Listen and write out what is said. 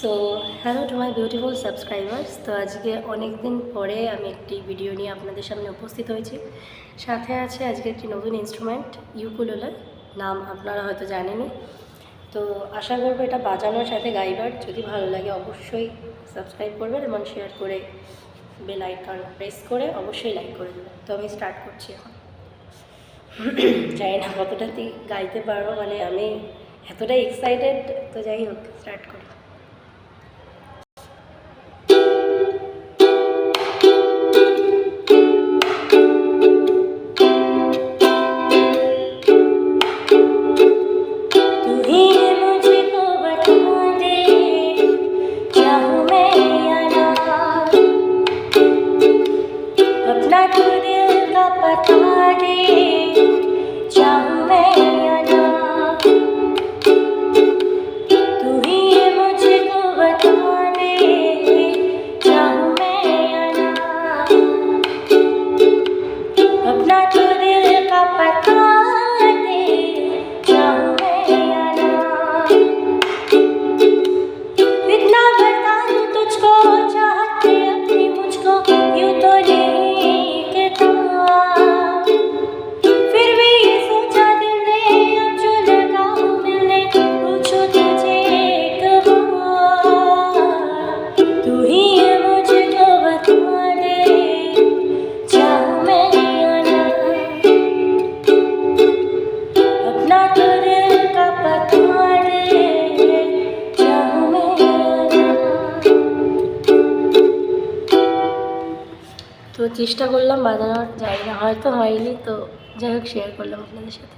So hello to my beautiful subscribers. তো আজকে অনেক দিন পরে আমি একটি ভিডিও নিয়ে আপনাদের সামনে উপস্থিত হয়েছি। সাথে আছে আজকে একটি নতুন ইনস্ট্রুমেন্ট, ইউকুলেলে। নাম আপনারা হয়তো জানেনই। তো আশা করবো এটা বাজানোর সাথে গাইবার। যদি ভালো লাগে অবশ্যই সাবস্ক্রাইব করবেন এবং শেয়ার করে বেল আইকন প্রেস করে অবশ্যই লাইক করে দেবেন। তো আমি স্টার্ট করছি এখন। জানি না কতটাতেই গাইতে পারবো, মানে আমি এতটাই এক্সাইটেড। তো যাই হোক, স্টার্ট করি। अपना तू दिल का बता दे, चाहूं मैं या ना। तू ही मुझको बता दे, चाहूं मैं या ना। अपना तू दिल का बता दे, चाहूं मैं या ना। इतना बता दूं तुझको, चाहते अपनी मुझको यूं तो তো চেষ্টা করলাম বাজানোর, জানি না হয়তো হয়নি। তো যাই হোক, শেয়ার করলাম আপনাদের সাথে।